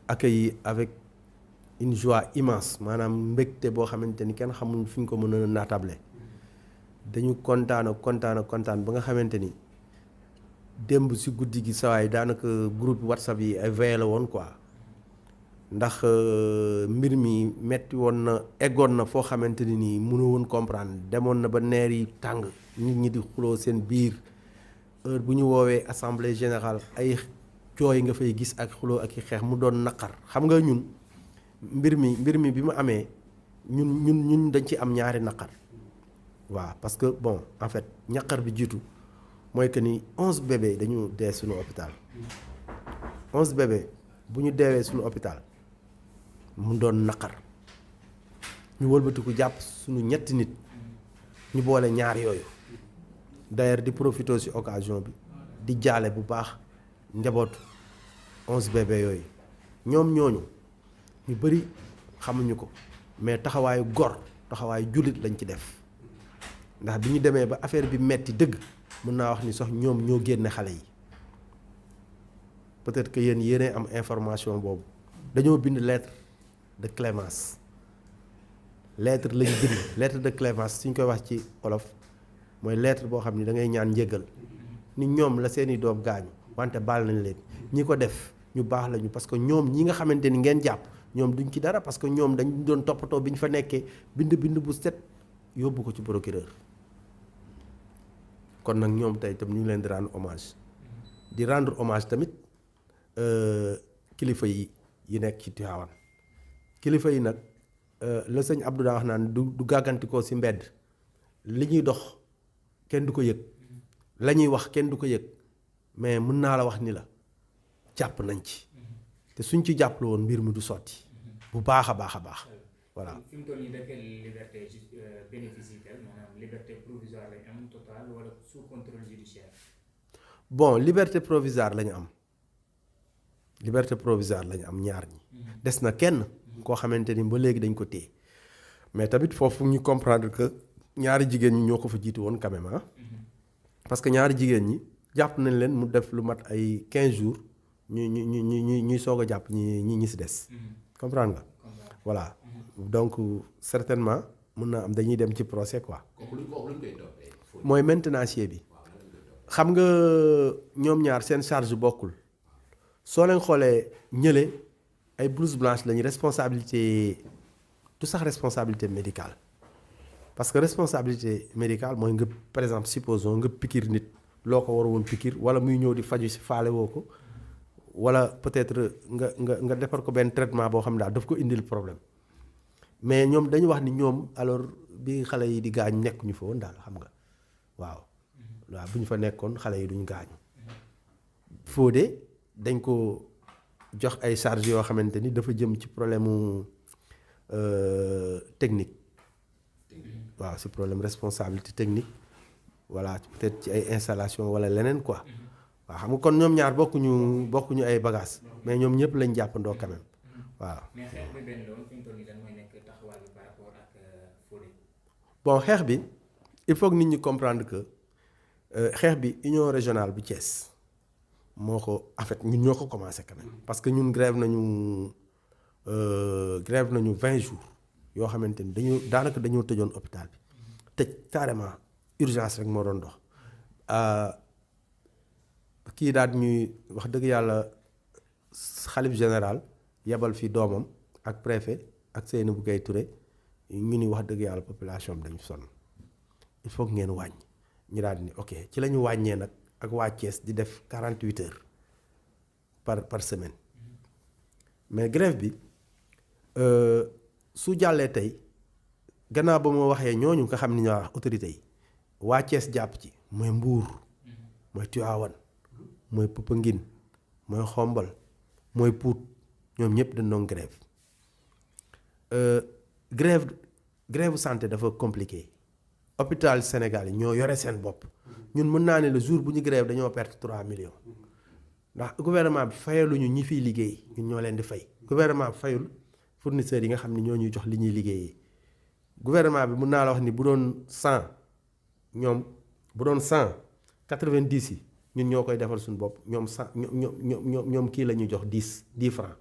accueilli avec une joie immense maanaam mbégte boo xamante ni kenn xamul fi ñu ko mën a naatable dañu kontaan ba nga xamante ni démb si guddi gi sawaay daanaka groupe WhatsApp yi ay veillé la woon quoi ndax mbir mi metti woon na eggoon na foo xamante ni nii mënu woon comprendre demoon na ba neer yi tàng nit ñi di xuloo seen biir heure bu ñu woowee assemblée générale ay cooy nga fay gis ak xuloo ak i xeex mu doon naqar xam nga ñun mbir mi bi mu amee ñun dañ ci am ñaari naqar waaw parce que bon en fait naqar bi jiitu mooy que ni 11 bébés dañu dee suñu hôpital 11 bébés bu ñu deewee suñu hôpital mu doon naqar ñu wëlbatiku jàpp suñu ñetti nit ñu boole ñaar yooyu d'ailleurs di profité ci occasion bi di jaale bu baax njabootu 11 bébés yooyu ñoom ñooñu ñu bari xamuñu ko mais taxawaayu gor taxawaayu jullit lañ ci def ndax bi ñu demee ba affaire bi metti dëgg mën naa wax ni sax ñoom ñoo génne xale yi peut-être que yéenay am information boobu dañoo bind lettre de clémence lettre lañ bind lettre de clémence suñ koy wax ci wolof mooy lettre boo xam ni da ngay ñaan njéggal ni ñoom la seeni doom gaañu wante baal nañ leen ñi ko def ñu baax lañu parce que ñoom ñi nga xamante ni ngeen jàpp ñoom duñ ci dara parce que ñoom dañ doon toppatoo bi ñu fa nekkee bind bu set yóbbu ko ci procureur kon nag ñoom tey itam ñu ngi leen di rendre hommage tamit kilifa yi nekk ci Tivaouane kilifa yi nag la sëñ Abdou daa wax naan du gàggantikoo ci mbedd li ñuy dox kenn du ko yëg la ñuy wax kenn du ko yëg mais mën naa la wax ni la jàpp nañ ci te suñ ci jàppale woon mbir mi du sotti bu baax a baax voilà. fi mu toll nii da liberté bénéficiaire maanaam liberté provisoire lañ am total wala sous contrôle judiciaire. bon liberté provisoire lañu am ñaar ñi. des na kenn koo xamante ni ba léegi dañ ko téye mais tamit foofu ñu comprendre que ñaari jigéen ñi ñoo ko fa jiitu woon quand même parce que ñaari jigéen ñi jàpp nañ leen mu def lu mat ay 15 jours ñuy soog a jàpp ñi si des. comprendre nga. voilà donc certainement mën naa am dañuy dem ci procès quoi. mooy maintenancier bi. xam nga ñoom ñaar seen charge bokkul soo leen xoolee ñële ay blouse blanche lañu responsabilité du sax responsabilité médicale parce que responsabilité médicale mooy nga par exemple supposons nga piqûre nit loo ko war a woon piqûre wala muy ñëw di faju si faale woo ko wala peut-être nga defar ko benn traitement boo xam ne daal daf ko indil problème mais ñoom dañu wax ni ñoom alors bi xale yi di gaañ nekk ñu fa woon daal xam nga waaw bu ñu fa nekkoon xale yi duñ gaañu Fodé dañ ko jox ay charges yoo xamante ni dafa jëm ci problème mu technique waaw si problème responsabilité technique voilà peut-être ci ay installation wala leneen quoi waaw xam nga kon ñoom ñaar bokkuñu ay bagages mais ñoom ñëpp lañ jàppandoo quand même waaw. mais xeex bi benn doon fi mu toll nii lan mooy nekk taxawaay bi par rapport ak Fodé. bon xeex bi il faut que nit ñi comprendre que xeex bi union régionale bu Thiès moo ko en fait ñun ñoo ko commencé quand même parce que ñun grève nañu 20 jours yoo xamante ni dañoo tëjoon hôpital bi tëj carrément urgence rek moo doon dox kii daal ñuy wax dëgg yàlla xalif général yebal fi doomam ak préfet ak Seynabou Gaye Touré ñu ni wax dëgg yàlla population bi dañu sonn il faut que ngeen wàññi ñu daal di ni ok ci la ñu wàññee nag ak waa Thiès di def 48 heures par semaine mais grève bi su jàllee tey gannaaw ba ma waxee ñooñu nga xam ni ñoo wax autorité yi waa Thiès jàpp ci mooy Mbour mooy Tivaouane mooy Popenguine mooy Xombol mooy Pout ñoom ñëpp dañ doon grève santé dafa compliqué hôpital Sénégal yi ñoo yore seen bopp ñun mën naa ne le jour bu ñu grève dañoo perte 3 millions ndax gouvernement bi fayaluñu ñi fiy liggéey ñun ñoo leen di fay gouvernement bi fayul fournisseurs yi nga xam ne ñoo ñuy jox li ñuy liggéeyee gouvernement bi mën naa la wax ni bu doon 100 ñoom bu doon 90 yi ñun ñoo koy defal suñu bopp ñoom 100 ñoom kii la ñuy jox 10 francs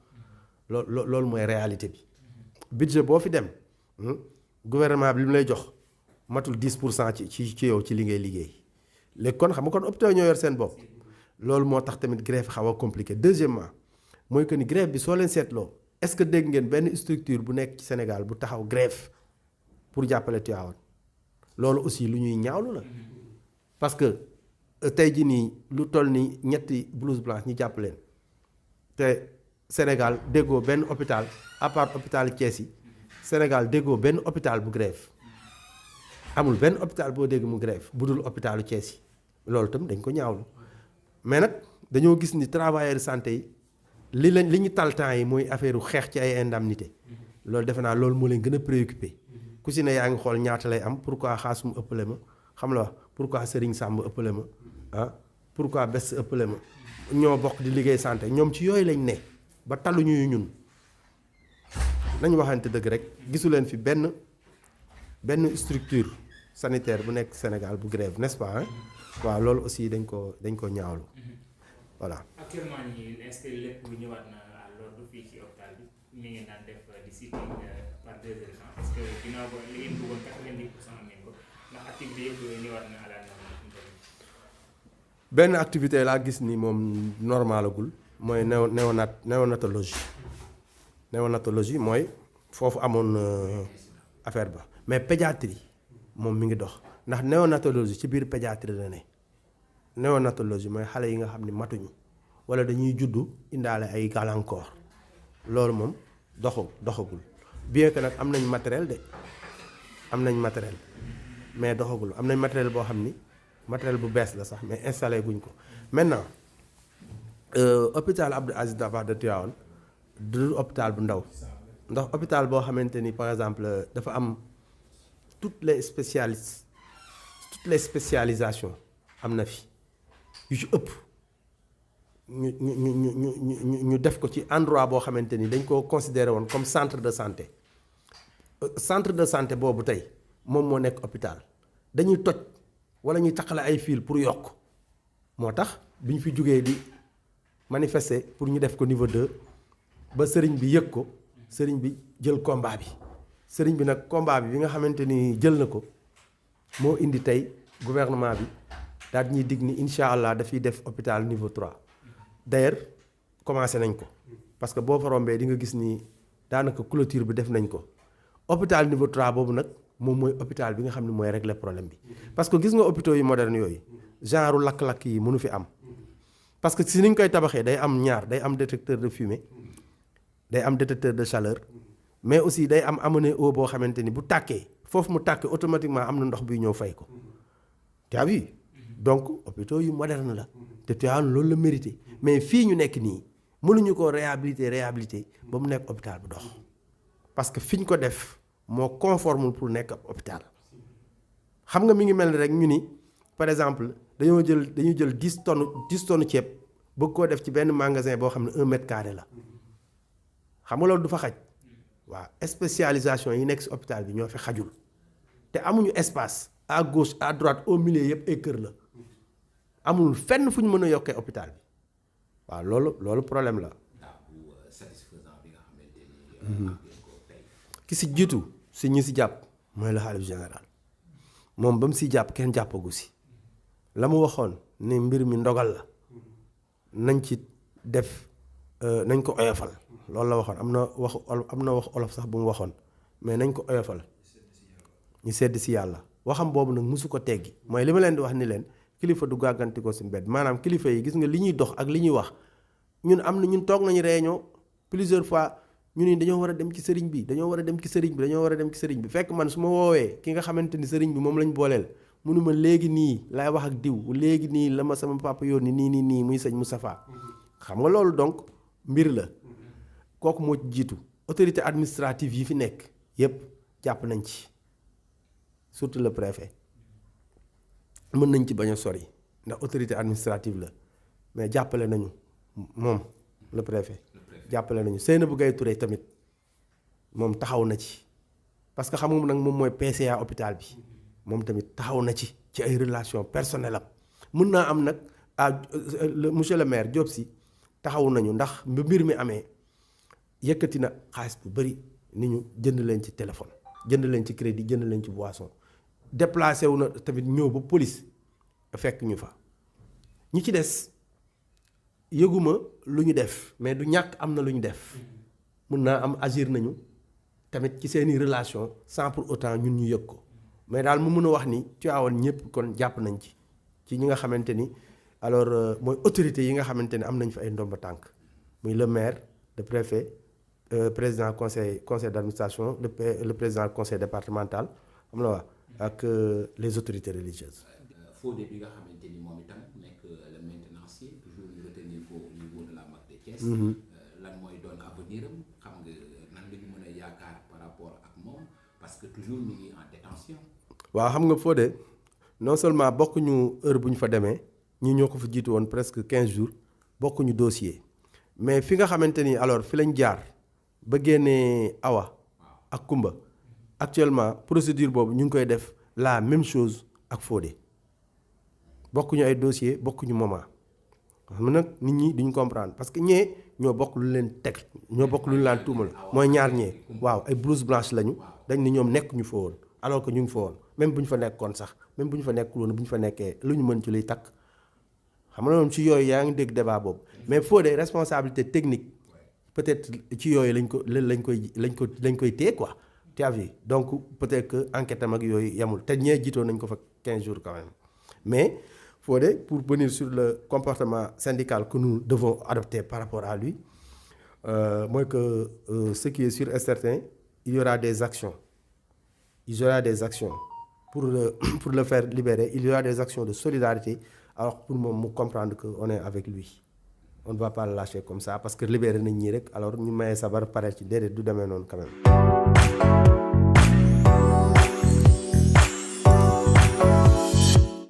loolu mooy réalité bi. budget boo fi dem gouvernement bi li mu lay jox matul 10% ci yow ci li ngay liggéey léegi kon xam nga kon hôpitaux ñoo yor seen bopp loolu moo tax tamit grève xaw a compliqué. deuxièmement mooy que ni grève bi soo leen seetloo est-ce que dégg ngeen benn structure bu nekk ci Sénégal bu taxaw grève pour jàppale Tivaouane loolu aussi lu ñuy ñaawlu la parce que tey jii nii lu toll ni ñetti blouse blanche ñu jàpp leen te Sénégal déggoo benn hôpital à part hôpital Thiès yi Sénégal déggoo benn hôpital bu grève amul benn hôpital boo dégg mu grève bu dul hôpitalu Thiès yi loolu tam dañ ko ñaawlu mais nag dañoo gis ni travailleurs santé yi li ñu tal temps yi mooy affaire xeex ci ay indemnité loolu defe naa loolu moo leen gën a préoccupé ku si ne yaa ngi xool ñaata lay am pourquoi xaas mu ëppale ma xam la wax pourquoi Serigne Samb ëppale ma ah pourquoi Bess ëppale ma ñoo bokk di liggéey santé ñoom ci yooyu lañ ne ba taluñu ñun nañu waxante dëgg rek gisu leen fi benn structure sanitaire bu nekk Sénégal bu grève n'est-ce pas hein waaw loolu aussi dañ ko ñaawlu voilà. actuellement nii est-ce que lépp lu ñëwaat na à l'ordre fii ci hôpital bi mi ngi naan def di sitting par 2 heures de temps parce que ginnaaw ba li ngeen bëggoon 90% am ngeen ko ndax activité yëpp ñëwaat na à la normale. benn activité laa gis ni moom normalagul mooy néonatologie mooy foofu amoon affaire ba mais pédiatrie moom mi ngi dox ndax néonatologie ci biir pédiatrie la ne néonatologie mooy xale yi nga xam ni matuñu wala dañuy juddu indaale ay gàllankoor loolu moom doxagul bien que nag am nañ matériel mais doxagul am nañ matériel boo xam ni matériel bu bees la sax mais installé guñ ko maintenant hôpital Abdou Aziz Dabakh de Tivaouane du hôpital bu ndaw ndax hôpital boo xamante ni par exemple dafa am toutes les spécialisations am na fi yu ci ëpp ñu def ko ci endroit boo xamante ni dañ ko considéré woon comme centre de santé boobu tey moom moo nekk hôpital dañuy toj wala ñuy taqale ay fil pour yokk moo tax bi ñu fi jógee di manifester pour ñu def ko niveau 2 ba sëriñ bi yëg ko sëriñ bi jël combat bi sëriñ bi nag combat bi nga xamante ni jël na ko moo indi tey gouvernement bi daal ñuy dig ni incha allah dafiy def hôpital niveau 3 d'ailleurs commencé nañ ko parce que boo fa rombee di nga gis ni daanaka clôture bi def nañ ko hôpital niveau 3 boobu nag moom mooy hôpital bi nga xam ne mooy régler problème bi parce que gis nga hôpitaux yu moderne yooyu genre lakk-lakk yi mënu fi am parce que si ni ñu koy tabaxee day am ñaar day am détecteur de fumée day am détecteur de chaleur mais aussi day am amener eau boo xamante ni bu tàkkee foofu mu tàkkee automatiquement am na ndox buy ñëw fay ko tu as vu donc hôpitaux yu moderne la te Tivaouane loolu la mérité mais fii ñu nekk nii mënuñu ko réhabiliter ba mu nekk hôpital bu dox parce que fi ñu ko def moo conforme pour nekk ab hôpital xam nga mi ngi mel ni rek ñu ni par exemple dañuy jël 10 tonnes ceeb bëgg koo def ci benn magasin boo xam ne 1 mètre carré la xam nga loolu du fa xaj waaw spécialisation yi nekk si hôpital bi ñoo fi xajul te amuñu espace à gauche à droite au milieu yëpp ay kër la amul fenn fu ñu mën a yokkee hôpital bi waaw loolu problème la. ki si jiitu si ñi si jàpp mooy le khalife général moom ba mu si jàpp kenn jàppagu si la mu waxoon ni mbir mi ndogal la nañ ci def nañ ko oyofal loolu la waxoon am na wax olof sax bu mu waxoon mais nañ ko oyofal ñu sedd si yàlla waxam boobu nag mosu ko teggi mooy li ma leen di wax ni leen kilifa du gàgganti ko si mbedd maanaam kilifa yi gis nga li ñuy dox ak li ñuy wax ñun toog nañu réunion plusieurs fois ñu ni dañoo war a dem ci sëriñ bi fekk man su ma woowee ki nga xamante ni sëriñ bi moom lañ booleel munu ma léegi nii laay wax ak diw léegi nii la ma sama papa yónni nii muy sëñ Moustapha xam nga loolu donc mbir la kooku moo ci jiitu autorité administrative yi fi nekk yépp jàpp nañ ci surtout le préfet mën nañ ci bañ a sori ndax autorité administrative la mais jàppale nañu moom le préfet jàppale nañu Seynabou Gaye Touré tamit moom taxaw na ci parce que xam nga nag moom mooy PCA hôpital bi moom tamit taxaw na ci ay relation personnelle am mën naa am nag monsieur le maire Diop Sy taxaw nañu ndax mbir mi amee yëkkati na xaalis bu bëri ni ñu jënd leen ci téléphone jënd leen ci crédit jënd leen ci boisson déplacé wu na tamit ñëw ba police fekk ñu fa ñi ci des yëguma lu ñu def mais du ñàkk am na lu ñu def mun naa am agir nañu tamit ci seeni relation sans pour autant ñun ñu yëg ko mais daal mu mën a wax ni Tivaouane ñëpp kon jàpp nañ ci ñi nga xamante ni alors mooy autorités yi nga xamante ni am nañ fa ay ndomba tànk muy le maire le préfet président conseil d'administration le président conseil départemental xam la wax ak les autorités religieuses. Fodé bi nga xamante ni moom itam nekk le maintenancier toujours ñu retenir ko au niveau de la MAC de Thiès. lan mooy doon avenir am xam nga nan la ñu mën a yaakaar par rapport ak moom parce que toujours ñu ngi en détention. waaw xam nga Fodé non seulement bokkuñu heure bu ñu fa demee ñi ñoo ko fa jiitu woon presque 15 jours bokkuñu dossier mais fi nga xamante ni alors fi lañ jaar ba génnee Awa ak Kumba actuellement procédure boobu ñu ngi koy def la même chose ak Fodé bokkuñu ay dossier bokkuñu moment xam nag nit ñi duñ comprendre parce que ñee ñoo bokk lu leen teg ñoo bokk lu ñu laan tuumal mooy ñaar ñee waaw ay blouse blanche lañu dañ ni ñoom nekk ñu fa woon alors que ñu ngi fa woon même bu ñu fa nekkoon sax même bu ñu fa nekkul woon bu ñu fa nekkee lu ñu mën ci luy takk xam nga moom ci yooyu yaa ngi dégg débat boobu mais Fodé responsabilité technique peut-être ci yooyu lañ koy téye quoi tu as vu donc peut-être que enquête am ak yooyu yemul te ñee jiitoon nañ ko fa 15 jours quand même mais Fodé pour venir sur le comportement syndical que nous devons adopter par rapport à lui mooy que ce qui est sûr et certain il y aura des actions pour le faire libérer il y aura des actions de solidarité alors pour moom mu comprendre que on est avec lui on ne va pas le lâcher comme ça parce que libérer nañ ñi rek alors ñu mayee sabar pare ci déedéet du demee noonu quand même